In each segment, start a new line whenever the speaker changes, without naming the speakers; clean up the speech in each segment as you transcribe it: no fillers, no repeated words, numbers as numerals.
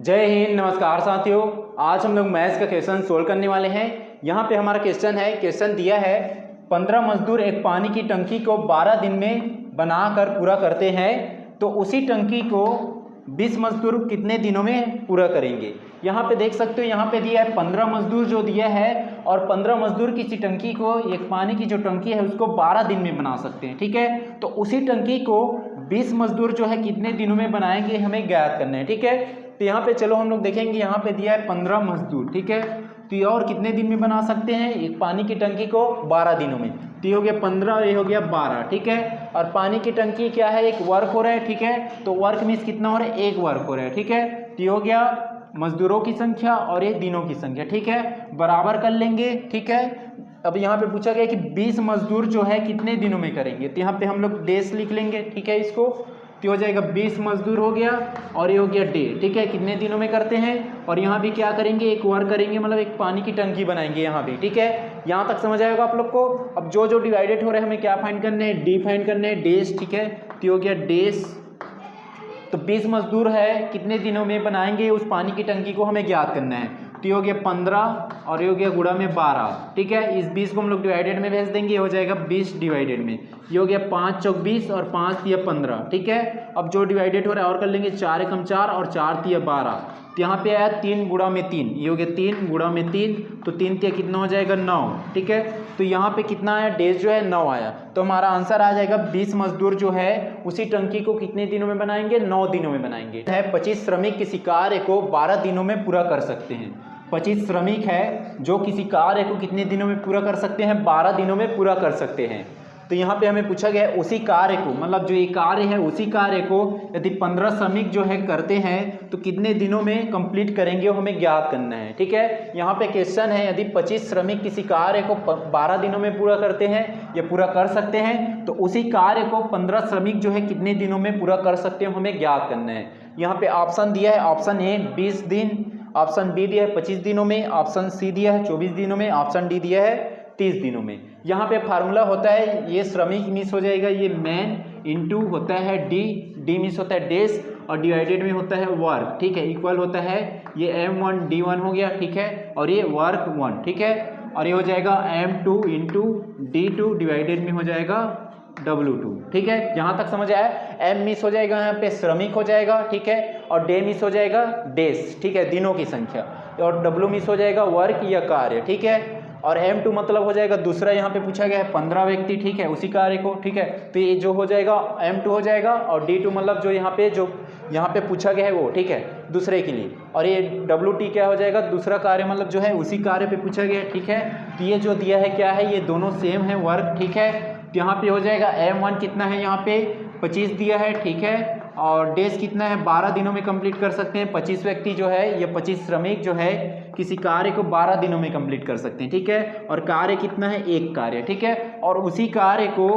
जय हिंद, नमस्कार साथियों। आज हम लोग मैथ्स का क्वेश्चन सोल्व करने वाले हैं। यहाँ पे हमारा क्वेश्चन दिया है 15 मजदूर एक पानी की टंकी को 12 दिन में बनाकर पूरा करते हैं, तो उसी टंकी को 20 मजदूर कितने दिनों में पूरा करेंगे। यहाँ पे देख सकते हो, यहाँ पे दिया है 15 मजदूर जो दिया है, और 15 मजदूर किसी टंकी को, एक पानी की जो टंकी है उसको 12 दिन में बना सकते हैं। ठीक है, तो उसी टंकी को 20 मजदूर जो है कितने दिनों में बनाएंगे हमें ज्ञात करना है। ठीक है, तो यहाँ पे चलो हम लोग देखेंगे। यहाँ पे दिया है 15 मजदूर। ठीक है, तो ये और कितने दिन में बना सकते हैं एक पानी की टंकी को 12 दिनों में। तो ये हो गया 15 और ये हो गया 12। ठीक है, और पानी की टंकी क्या है, एक वर्क हो रहा है। ठीक है, तो वर्क मीन्स कितना हो रहा है, एक वर्क हो रहा है। ठीक है, तो ये हो गया मजदूरों की संख्या और ये दिनों की संख्या। ठीक है, बराबर कर लेंगे। ठीक है, अब यहाँ पे पूछा गया कि 20 मजदूर जो है कितने दिनों में करेंगे, तो यहाँ पे हम लोग डेज लिख लेंगे। ठीक है, इसको तो हो जाएगा 20 मजदूर हो गया और ये हो गया डे। ठीक है, कितने दिनों में करते हैं, और यहाँ भी क्या करेंगे, एक वर्क करेंगे, मतलब एक पानी की टंकी बनाएंगे यहाँ भी। ठीक है, यहाँ तक समझ आएगा आप लोग को। अब जो जो डिवाइडेड हो रहे हैं हमें क्या फाइंड करने हैं, डी फाइंड करने हैं, डेज। ठीक है, तो हो गया डेज। तो 20 मजदूर है कितने दिनों में बनाएंगे उस पानी की टंकी को हमें ज्ञात करना है। तो ये हो गया 15 और ये हो गया गुणा में 12। ठीक है, इस 20 को हम लोग डिवाइडेड में भेज देंगे, ये हो जाएगा 20 डिवाइडेड में। ये हो गया 5 चौक 20 और 5 तिया 15। ठीक है, अब जो डिवाइडेड हो रहा है और कर लेंगे, 4 एकम 4 और 4 तिया 12। तो यहाँ पे आया 3 गुणा में 3, ये हो गया 3 गुणा में 3, तो 3 तिया कितना हो जाएगा 9। ठीक है, तो यहाँ पे कितना आया, डेज जो है 9 आया। तो हमारा आंसर आ जाएगा 20 मजदूर जो है उसी टंकी को कितने दिनों में बनाएंगे, 9 दिनों में बनाएंगे। 25 श्रमिक किसी कार्य को 12 दिनों में पूरा कर सकते हैं। 25 श्रमिक है जो किसी कार्य को कितने दिनों में पूरा कर सकते हैं, 12 दिनों में पूरा कर सकते हैं। तो यहाँ पे हमें पूछा गया है उसी कार्य को, मतलब जो ये कार्य है उसी कार्य को यदि 15 श्रमिक जो है करते हैं तो कितने दिनों में कंप्लीट करेंगे वो हमें ज्ञात करना है। ठीक है, यहाँ पे क्वेश्चन है यदि 25 श्रमिक किसी कार्य को 12 दिनों में पूरा करते हैं या पूरा कर सकते हैं, तो उसी कार्य को 15 श्रमिक जो है कितने दिनों में पूरा कर सकते हैं हमें ज्ञात करना है। यहाँ पे ऑप्शन दिया है, ऑप्शन ए 20 दिन, ऑप्शन बी दिया है 25 दिनों में, ऑप्शन सी दिया है 24 दिनों में, ऑप्शन डी दिया है 30 दिनों में। यहाँ पे फार्मूला होता है, ये श्रमिक मिस हो जाएगा, ये मैन इनटू होता है डी, डी मिस होता है डेज और डिवाइडेड में होता है वर्क। ठीक है, इक्वल होता है ये M1 D1 हो गया। ठीक है, और ये वर्क 1। ठीक है, और ये हो जाएगा M2 इंटू D2 डिवाइडेड में हो जाएगा W2। ठीक है, यहाँ तक समझ आया। M मिस हो जाएगा, यहाँ पे श्रमिक हो जाएगा। ठीक है, और डे मिस हो जाएगा डेज। ठीक है, दिनों की संख्या, और W मिस हो जाएगा वर्क या कार्य। ठीक है, और M2 मतलब हो जाएगा दूसरा, यहाँ पे पूछा गया है 15 व्यक्ति। ठीक है, उसी कार्य को। ठीक है, तो ये जो हो जाएगा M2 हो जाएगा, और D2 मतलब जो यहाँ पे पूछा गया है वो। ठीक है, दूसरे के लिए, और ये WT क्या हो जाएगा, दूसरा कार्य मतलब जो है उसी कार्य पे पूछा गया है। ठीक है, तो ये जो दिया है क्या है, ये दोनों सेम है, वर्क। ठीक है, तो यहाँ पे हो जाएगा M1 कितना है, यहाँ पे 25 दिया है। ठीक है, और डेज कितना है, 12 दिनों में कंप्लीट कर सकते हैं। 25 व्यक्ति जो है, ये 25 श्रमिक जो है किसी कार्य को 12 दिनों में कंप्लीट कर सकते हैं। ठीक है, और कार्य कितना है, एक कार्य। ठीक है, और उसी कार्य को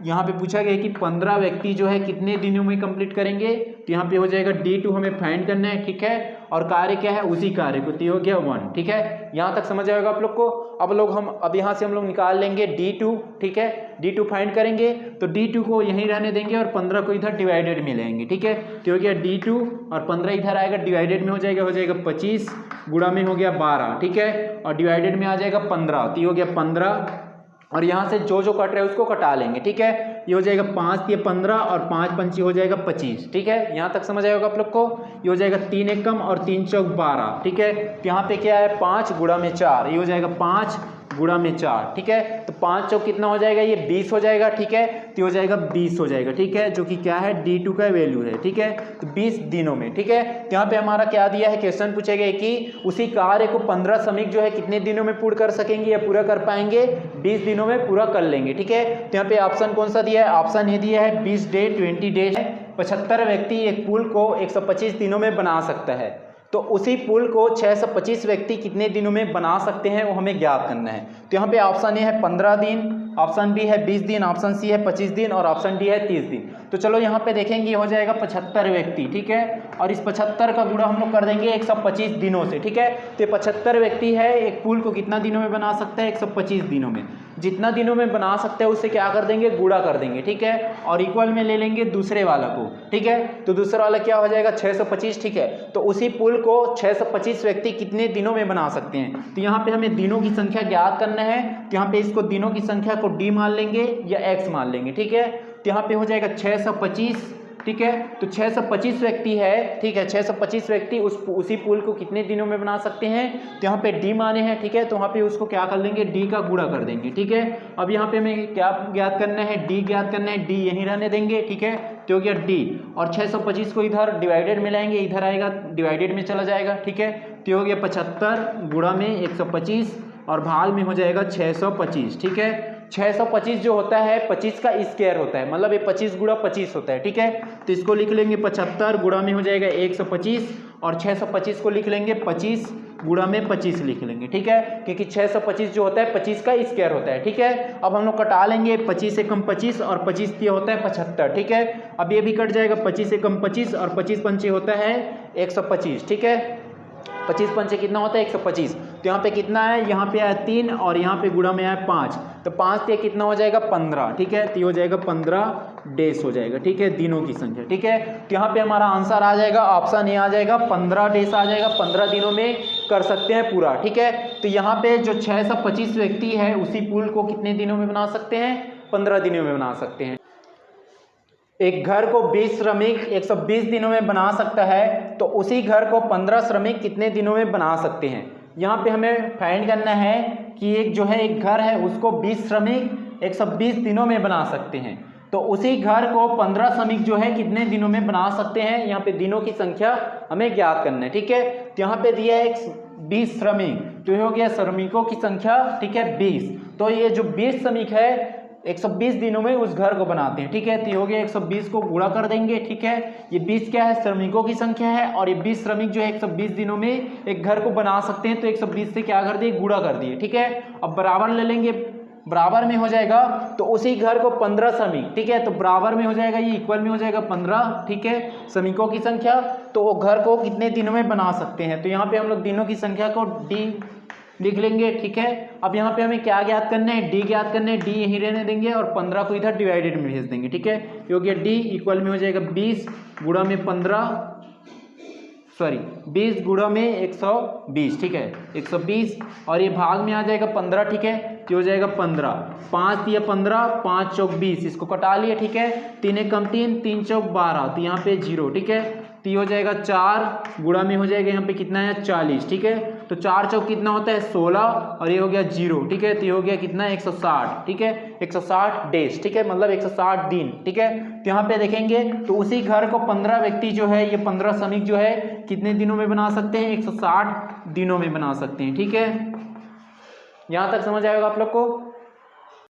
यहाँ पे पूछा गया है कि 15 व्यक्ति जो है कितने दिनों में कंप्लीट करेंगे, तो यहाँ पे हो जाएगा D2 हमें फाइंड करना है। ठीक है, और कार्य क्या है, उसी कार्य को, तो हो गया 1। ठीक है, यहाँ तक समझ आएगा आप लोग को। अब यहाँ से हम लोग निकाल लेंगे D2। ठीक है, D2 फाइंड करेंगे, तो D2 को यहीं रहने देंगे और 15 को इधर डिवाइडेड में लेंगे। ठीक है, तो हो गया D2 और 15 इधर आएगा, डिवाइडेड में हो जाएगा 25 गुणा में हो गया 12। ठीक है, और डिवाइडेड में आ जाएगा 15, तो ये हो गया 15, और यहाँ से जो जो कट रहा है उसको कटा लेंगे। ठीक है, ये हो जाएगा 5 ये 15 और 5 पंची हो जाएगा 25। ठीक है, यहाँ तक समझ आएगा आप लोग को। ये हो जाएगा 3 एकम और 3 चौक 12। ठीक है, तो यहाँ पे क्या है, 5 गुणा में 4, ये हो जाएगा 5 गुणा में 4। ठीक है, तो 5 चौक कितना हो जाएगा, ये 20 हो जाएगा। ठीक है, तो हो जाएगा 20 हो जाएगा। ठीक है, जो कि क्या है, D2 का वैल्यू है। ठीक है, तो 20 दिनों में। ठीक है, तो यहाँ पे हमारा क्या दिया है, क्वेश्चन पूछे गए कि उसी कार्य को 15 श्रमिक जो है कितने दिनों में पूर्ण कर सकेंगे या पूरा कर पाएंगे, 20 दिनों में पूरा कर लेंगे। ठीक है, तो यहाँ पे ऑप्शन कौन सा दिया है, ऑप्शन ए दिया है 20 डे 20 डेज। 75 व्यक्ति एक पुल को 125 दिनों में बना सकता है, तो उसी पुल को 625 व्यक्ति कितने दिनों में बना सकते हैं वो हमें ज्ञात करना है। तो यहाँ पे ऑप्शन ए है 15 दिन, ऑप्शन बी है 20 दिन, ऑप्शन सी है 25 दिन और ऑप्शन डी है 30 दिन। तो चलो यहाँ पे देखेंगे, हो जाएगा 75 व्यक्ति। ठीक है, और इस 75 का गुणा हम लोग कर देंगे 125 दिनों से। ठीक है, तो 75 व्यक्ति है एक पुल को कितना दिनों में बना सकता है, 125 दिनों में। जितना दिनों में बना सकते हैं उससे क्या कर देंगे, गुणा कर देंगे, ठीक है। और इक्वल में ले लेंगे दूसरे वाला को, ठीक है। तो दूसरा वाला क्या हो जाएगा 625, ठीक है। तो उसी पुल को 625 व्यक्ति कितने दिनों में बना सकते हैं। तो यहाँ पे हमें दिनों की संख्या ज्ञात करना है। तो यहाँ पे इसको दिनों की संख्या को डी मान लेंगे या एक्स मान लेंगे, ठीक है। तो यहाँ पे हो जाएगा 625, ठीक है। तो 625 व्यक्ति है, ठीक है। 625 व्यक्ति उसी पुल को कितने दिनों में बना सकते हैं। तो यहाँ पे डी माने हैं, ठीक है। तो वहाँ पे उसको क्या कर लेंगे, डी का गुणा कर देंगे, ठीक है। अब यहाँ पे हमें क्या ज्ञात करना है, डी ज्ञात करना है। डी यहीं रहने देंगे, ठीक है। तो हो गया डी, और 625 को इधर डिवाइडेड में लाएंगे, इधर आएगा डिवाइडेड में चला जाएगा, ठीक है। तो हो गया 75 गुणा में 125 और भाग में हो जाएगा 625, ठीक है। 625 जो होता है 25 का स्क्वायर होता है, मतलब ये 25 गुणा 25 होता है, ठीक है। तो इसको लिख लेंगे 75 गुणा में हो जाएगा 125 और 625 को लिख लेंगे 25 गुणा में 25 लिख लेंगे, ठीक है। क्योंकि 625 जो होता है 25 का स्क्वायर होता है, ठीक है। अब हम लोग कटा लेंगे 25 से कम 25 और 25 ये होता है 75, ठीक है। अब ये भी कट जाएगा 25 से कम 25 और 25 पंचे होता है 125, ठीक है। 25 पंचे कितना होता है 125। तो यहाँ पे कितना है, यहाँ पे आया 3 और यहाँ पे गुणा में आया 5, तो 5 ये कितना हो जाएगा 15, ठीक है। तो ये हो जाएगा 15 डेज हो जाएगा, ठीक है, दिनों की संख्या, ठीक है। तो यहाँ पे हमारा आंसर आ जाएगा, ऑप्शन ए आ जाएगा, 15 डेज आ जाएगा, 15 दिनों में कर सकते हैं पूरा, ठीक है। तो यहाँ पे जो 625 व्यक्ति है उसी पुल को कितने दिनों में बना सकते हैं, 15 दिनों में बना सकते हैं। एक घर को 20 श्रमिक 120 दिनों में बना सकता है, तो उसी घर को 15 श्रमिक कितने दिनों में बना सकते हैं। यहाँ पे हमें फाइंड करना है कि एक जो है एक घर है उसको 20 श्रमिक 120 दिनों में बना सकते हैं, तो उसी घर को 15 श्रमिक जो है कितने दिनों में बना सकते हैं। यहाँ पे दिनों की संख्या हमें ज्ञात करना है, ठीक है। तो यहाँ पे दिया है 20 श्रमिक, तो ये हो गया श्रमिकों की संख्या, ठीक है 20। तो ये जो 20 श्रमिक है 120 दिनों में उस घर को बनाते हैं, ठीक है। तो ये हो गया 120 को गुणा कर देंगे, ठीक है। ये 20 क्या है, श्रमिकों की संख्या है, और ये 20 श्रमिक जो है 120 दिनों में एक घर को बना सकते हैं, तो 120 से क्या कर दिए, गुणा कर दिए, ठीक है। अब बराबर ले लेंगे, बराबर में हो जाएगा तो उसी घर को 15 श्रमिक, ठीक है। तो बराबर में हो जाएगा, ये इक्वल में हो जाएगा 15, ठीक है, श्रमिकों की संख्या, तो वो घर को कितने दिनों में बना सकते हैं। तो यहाँ पे हम लोग दिनों की संख्या को डी लिख लेंगे, ठीक है। अब यहाँ पे हमें क्या ज्ञात करना है, डी ज्ञात करना है। डी यहीं रहने देंगे और 15 को इधर डिवाइडेड में भेज देंगे, ठीक है। ये हो गया डी इक्वल में हो जाएगा 20 गुणा में 20 गुणा में 120, ठीक है, 120 और ये भाग में आ जाएगा 15, ठीक है। तो हो जाएगा 15, 5 या 15, 5 चौक 20, इसको कटा लिए, ठीक है। 3 एक कम 3, 3 चौक 12, तो यहाँ पे 0, ठीक है। तो ये हो जाएगा 4 गुणा में हो जाएगा यहाँ पे कितना है 40, ठीक है। तो 4 चौक कितना होता है 16 और ये हो गया 0, ठीक है। तो ये हो गया कितना 160, ठीक है, 160 डेज, ठीक है, मतलब 160 दिन, ठीक है। तो यहाँ पे देखेंगे तो उसी घर को 15 व्यक्ति जो है, ये 15 श्रमिक जो है कितने दिनों में बना सकते हैं, 160 दिनों में बना सकते हैं, ठीक है। यहाँ तक समझ आएगा आप लोग को।